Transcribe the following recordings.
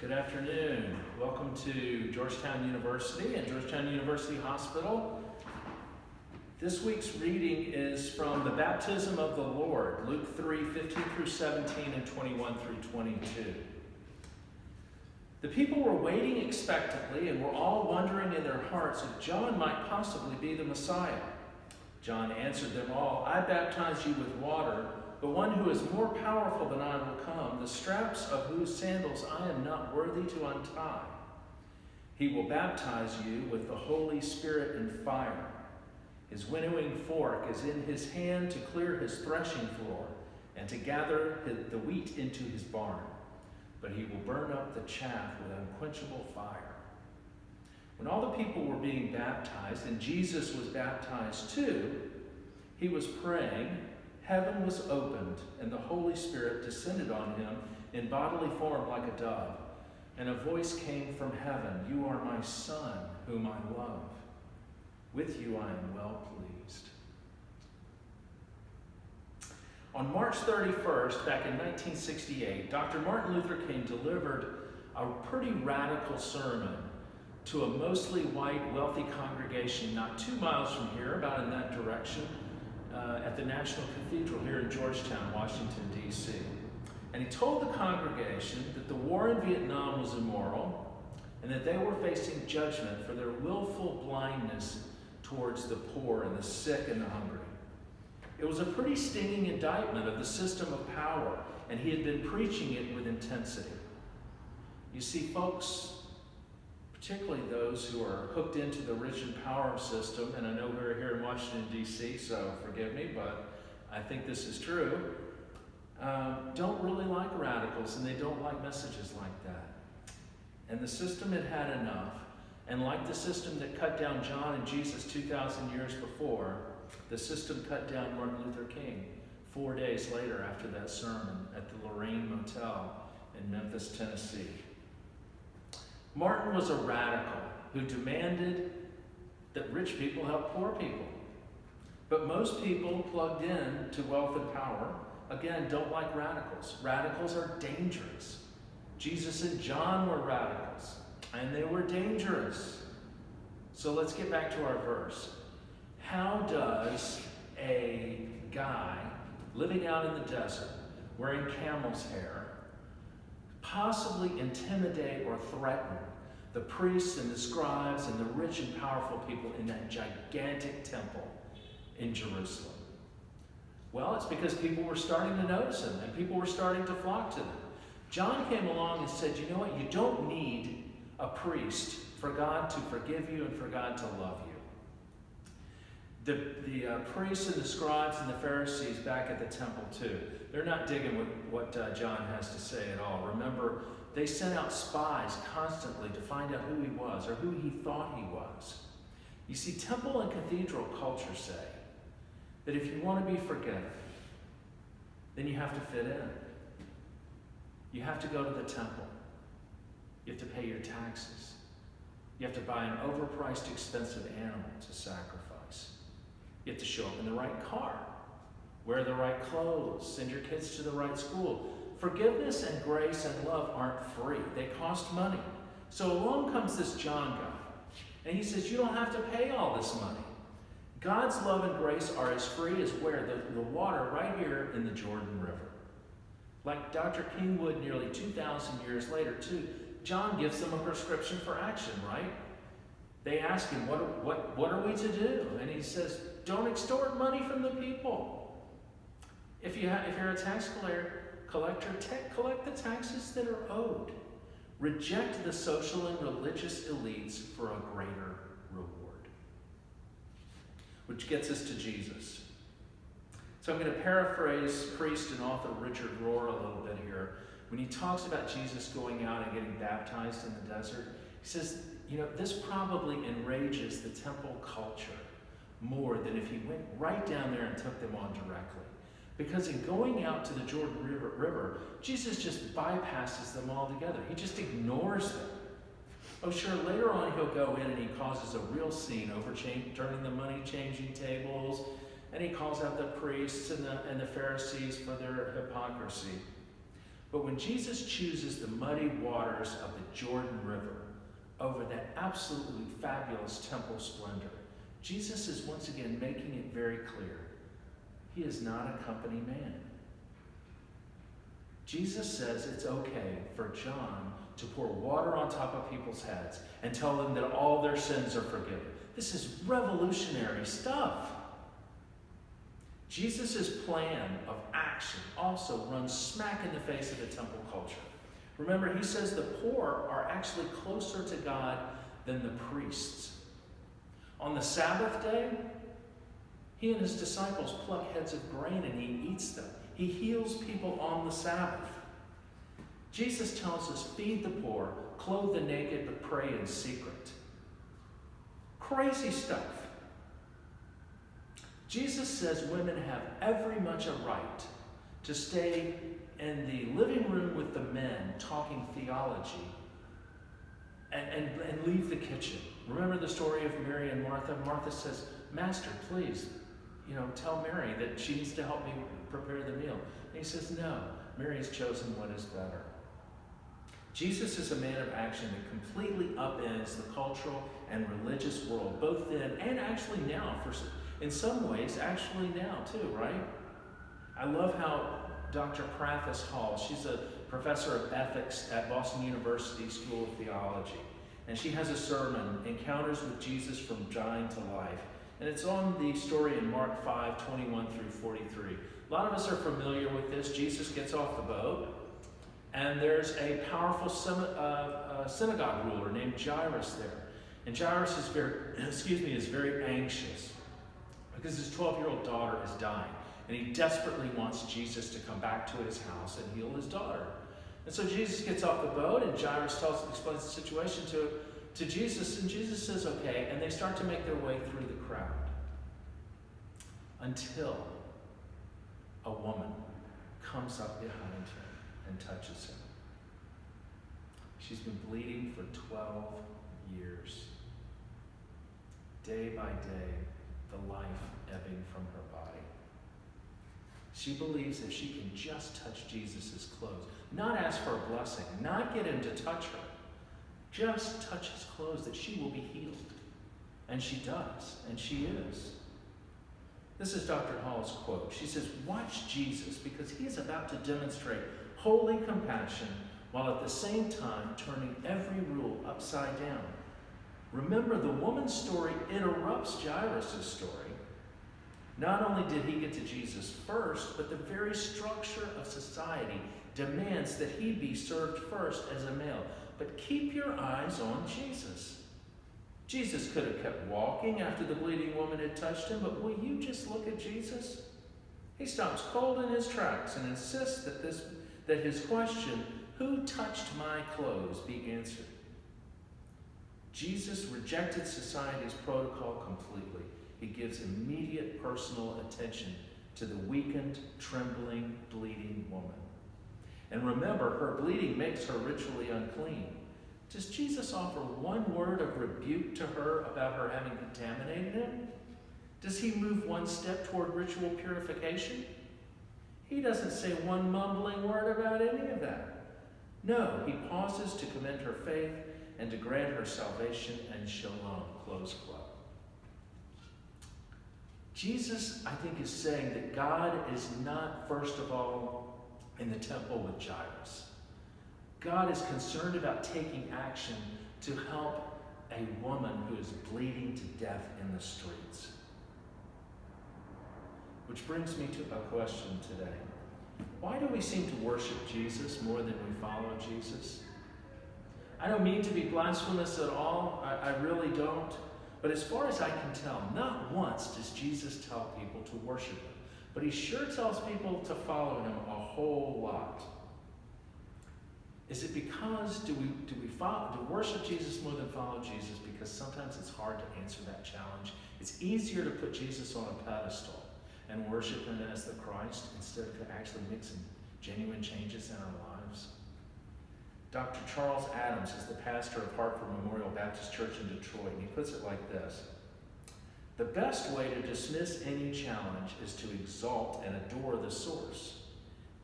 Good afternoon. Welcome to Georgetown University and Georgetown University Hospital. This week's reading is from the Baptism of the Lord, Luke 3, 15 through 17 and 21 through 22. The people were waiting expectantly and were all wondering in their hearts if John might possibly be the Messiah. John answered them all, "I baptize you with water, but one who is more powerful than I will come, the straps of whose sandals I am not worthy to untie. He will baptize you with the Holy Spirit and fire. His winnowing fork is in his hand to clear his threshing floor and to gather the wheat into his barn. But he will burn up the chaff with unquenchable fire." When all the people were being baptized, and Jesus was baptized too, he was praying. Heaven was opened, and the Holy Spirit descended on him in bodily form like a dove. And a voice came from heaven, "You are my Son, whom I love. With you I am well pleased." On March 31st, back in 1968, Dr. Martin Luther King delivered a pretty radical sermon to a mostly white, wealthy congregation not 2 miles from here, about in that direction, at the National Cathedral here in Georgetown, Washington, D.C. And he told the congregation that the war in Vietnam was immoral and that they were facing judgment for their willful blindness towards the poor and the sick and the hungry. It was a pretty stinging indictment of the system of power, and he had been preaching it with intensity. You see, folks, particularly those who are hooked into the rich and power system, and I know we're here in Washington, D.C., so forgive me, but I think this is true, don't really like radicals, and they don't like messages like that. And the system had had enough, and like the system that cut down John and Jesus 2,000 years before, the system cut down Martin Luther King 4 days later after that sermon at the Lorraine Motel in Memphis, Tennessee. Martin was a radical who demanded that rich people help poor people. But most people plugged in to wealth and power, again, don't like radicals. Radicals are dangerous. Jesus and John were radicals, and they were dangerous. So let's get back to our verse. How does a guy living out in the desert, wearing camel's hair, possibly intimidate or threaten the priests and the scribes and the rich and powerful people in that gigantic temple in Jerusalem? Well, it's because people were starting to notice him and people were starting to flock to them. John came along and said, you know what, you don't need a priest for God to forgive you and for God to love you. The priests and the scribes and the Pharisees back at the temple too, they're not digging what John has to say at all. Remember, they sent out spies constantly to find out who he was or who he thought he was. You see, temple and cathedral culture say that if you want to be forgiven, then you have to fit in. You have to go to the temple. You have to pay your taxes. You have to buy an overpriced, expensive animal to sacrifice. You have to show up in the right car, wear the right clothes, send your kids to the right school. Forgiveness and grace and love aren't free. They cost money. So along comes this John guy, and he says, you don't have to pay all this money. God's love and grace are as free as where? The water right here in the Jordan River. Like Dr. King would nearly 2,000 years later, too, John gives them a prescription for action, right? They ask him, what are we to do? And he says, don't extort money from the people. If you're a tax collector, collect the taxes that are owed. Reject the social and religious elites for a greater reward. Which gets us to Jesus. So I'm going to paraphrase priest and author Richard Rohr a little bit here. When he talks about Jesus going out and getting baptized in the desert, he says, this probably enrages the temple culture more than if he went right down there and took them on directly. Because in going out to the Jordan River, Jesus just bypasses them altogether. He just ignores them. Oh, sure, later on he'll go in and he causes a real scene, turning the money-changing tables, and he calls out the priests and the Pharisees for their hypocrisy. But when Jesus chooses the muddy waters of the Jordan River over that absolutely fabulous temple splendor, Jesus is once again making it very clear he is not a company man. Jesus says it's okay for John to pour water on top of people's heads and tell them that all their sins are forgiven. This is revolutionary stuff. Jesus' plan of action also runs smack in the face of the temple culture. Remember, he says the poor are actually closer to God than the priests. On the Sabbath day, he and his disciples pluck heads of grain and he eats them. He heals people on the Sabbath. Jesus tells us, feed the poor, clothe the naked, but pray in secret. Crazy stuff. Jesus says women have every much a right to stay in the living room with the men talking theology and leave the kitchen. Remember the story of Mary and Martha? Martha says, Master, please, tell Mary that she needs to help me prepare the meal. And he says, no, Mary has chosen what is better. Jesus is a man of action that completely upends the cultural and religious world, both then and actually now. In some ways, actually now too, right? I love how Dr. Prathis Hall, she's a professor of ethics at Boston University School of Theology, and she has a sermon, Encounters with Jesus from Dying to Life. And it's on the story in Mark 5:21 through 43. A lot of us are familiar with this. Jesus gets off the boat, and there's a powerful synagogue ruler named Jairus there. And Jairus is very anxious because his 12-year-old daughter is dying. And he desperately wants Jesus to come back to his house and heal his daughter. And so Jesus gets off the boat, and Jairus explains the situation to Jesus, and Jesus says, okay, and they start to make their way through the crowd until a woman comes up behind him and touches him. She's been bleeding for 12 years. Day by day, the life ebbing from her body. She believes if she can just touch Jesus' clothes, not ask for a blessing, not get him to touch her, just touch his clothes, that she will be healed. And she does, and she is. This is Dr. Hall's quote. She says, watch Jesus, because he is about to demonstrate holy compassion while at the same time turning every rule upside down. Remember, the woman's story interrupts Jairus' story. Not only did he get to Jesus first, but the very structure of society demands that he be served first as a male. But keep your eyes on Jesus. Jesus could have kept walking after the bleeding woman had touched him, but will you just look at Jesus? He stops cold in his tracks and insists that his question, who touched my clothes, be answered. Jesus rejected society's protocol completely. He gives immediate personal attention to the weakened, trembling, bleeding woman. And remember, her bleeding makes her ritually unclean. Does Jesus offer one word of rebuke to her about her having contaminated him? Does he move one step toward ritual purification? He doesn't say one mumbling word about any of that. No, he pauses to commend her faith and to grant her salvation and shalom, close quote. Jesus, I think, is saying that God is not, first of all, in the temple with Jairus. God is concerned about taking action to help a woman who is bleeding to death in the streets. Which brings me to a question today. Why do we seem to worship Jesus more than we follow Jesus? I don't mean to be blasphemous at all. I really don't. But as far as I can tell, not once does Jesus tell people to worship him. But he sure tells people to follow him a whole lot. Is it because do we worship Jesus more than follow Jesus? Because sometimes it's hard to answer that challenge. It's easier to put Jesus on a pedestal and worship him as the Christ instead of actually making genuine changes in our lives. Dr. Charles Adams is the pastor of Hartford Memorial Baptist Church in Detroit, and he puts it like this. The best way to dismiss any challenge is to exalt and adore the source.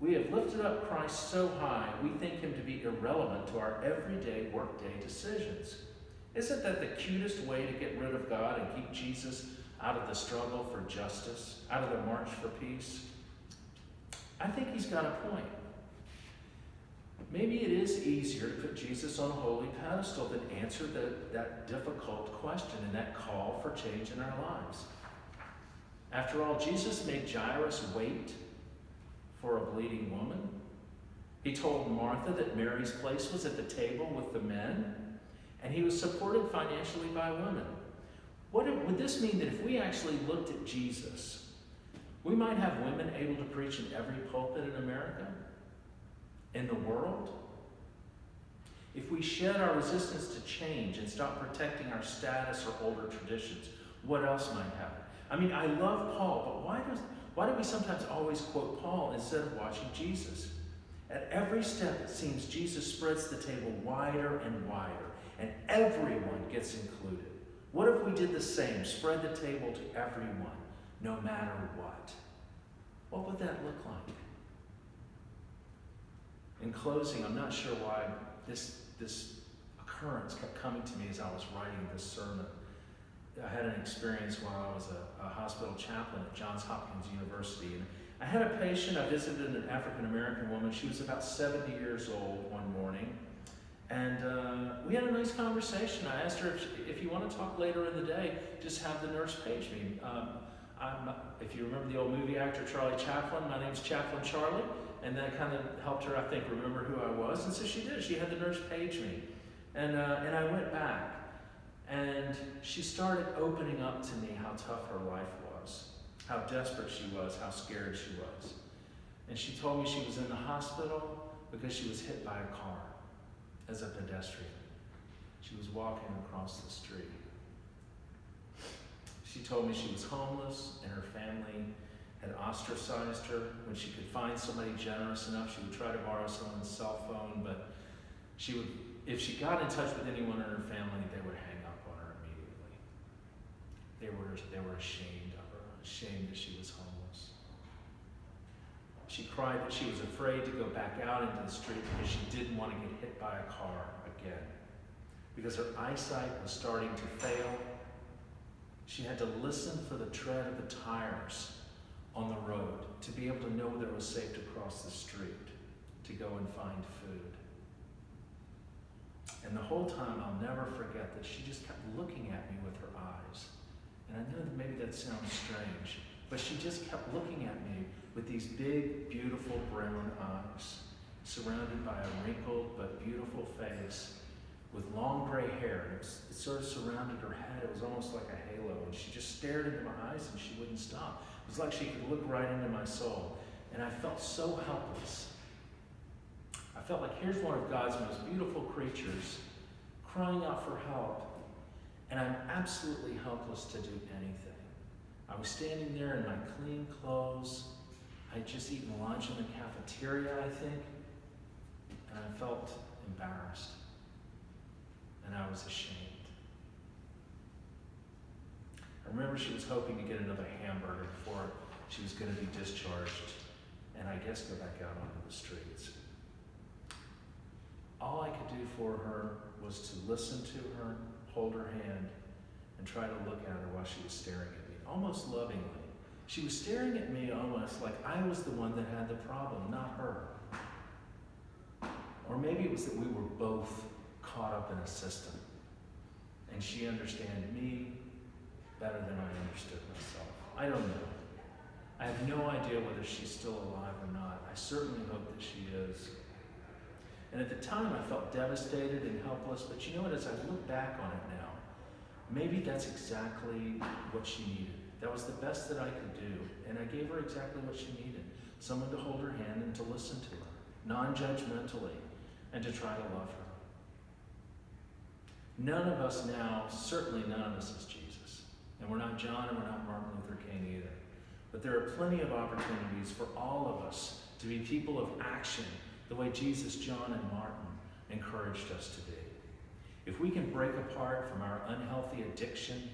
We have lifted up Christ so high, we think him to be irrelevant to our everyday workday decisions. Isn't that the cutest way to get rid of God and keep Jesus out of the struggle for justice, out of the march for peace? I think he's got a point. Maybe it is easier to put Jesus on a holy pedestal than answer that difficult question and that call for change in our lives. After all, Jesus made Jairus wait for a bleeding woman. He told Martha that Mary's place was at the table with the men, and he was supported financially by women. Would this mean that if we actually looked at Jesus, we might have women able to preach in every pulpit in America? In the world? If we shed our resistance to change and stop protecting our status or older traditions, what else might happen? I mean, I love Paul, but why do we sometimes always quote Paul instead of watching Jesus? At every step, it seems Jesus spreads the table wider and wider, and everyone gets included. What if we did the same, spread the table to everyone, no matter what? What would that look like? In closing, I'm not sure why this occurrence kept coming to me as I was writing this sermon. I had an experience while I was a hospital chaplain at Johns Hopkins University. And I had a patient. I visited an African-American woman. She was about 70 years old one morning. And we had a nice conversation. I asked her, if you want to talk later in the day, just have the nurse page me. If you remember the old movie actor Charlie Chaplin, my name's Chaplain Charlie. And that kind of helped her, I think, remember who I was. And so she did. She had the nurse page me. And I went back. And she started opening up to me how tough her life was, how desperate she was, how scared she was. And she told me she was in the hospital because she was hit by a car as a pedestrian. She was walking across the street. She told me she was homeless and her family had ostracized her. When she could find somebody generous enough, she would try to borrow someone's cell phone, but if she got in touch with anyone in her family, they would hang up on her immediately. They were ashamed of her, ashamed that she was homeless. She cried that she was afraid to go back out into the street because she didn't want to get hit by a car again. Because her eyesight was starting to fail, she had to listen for the tread of the tires on the road to be able to know whether it was safe to cross the street, to go and find food. And the whole time, I'll never forget that she just kept looking at me with her eyes. And I know that maybe that sounds strange, but she just kept looking at me with these big, beautiful brown eyes, surrounded by a wrinkled but beautiful face with long gray hair. It sort of surrounded her head. It was almost like a halo. And she just stared into my eyes and she wouldn't stop. It was like she could look right into my soul. And I felt so helpless. I felt like here's one of God's most beautiful creatures crying out for help, and I'm absolutely helpless to do anything. I was standing there in my clean clothes. I'd just eaten lunch in the cafeteria, I think, and I felt embarrassed, and I was ashamed. I remember she was hoping to get another hamburger before she was going to be discharged, and I guess go back out onto the streets. All I could do for her was to listen to her, hold her hand, and try to look at her while she was staring at me, almost lovingly. She was staring at me almost like I was the one that had the problem, not her. Or maybe it was that we were both caught up in a system, and she understood me better than I understood myself. I don't know. I have no idea whether she's still alive or not. I certainly hope that she is. And at the time, I felt devastated and helpless, but you know what, as I look back on it now, maybe that's exactly what she needed. That was the best that I could do, and I gave her exactly what she needed. Someone to hold her hand and to listen to her, non-judgmentally, and to try to love her. None of us now, certainly none of us is Jesus. And we're not John and we're not Martin Luther King either. But there are plenty of opportunities for all of us to be people of action, the way Jesus, John, and Martin encouraged us to be. If we can break apart from our unhealthy addiction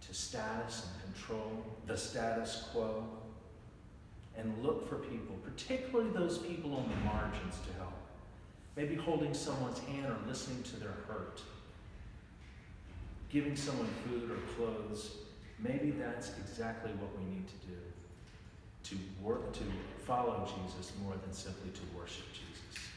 to status and control, the status quo, and look for people, particularly those people on the margins, to help. Maybe holding someone's hand or listening to their hurt. Giving someone food or clothes. Maybe that's exactly what we need to do. To work, to follow Jesus more than simply to worship Jesus.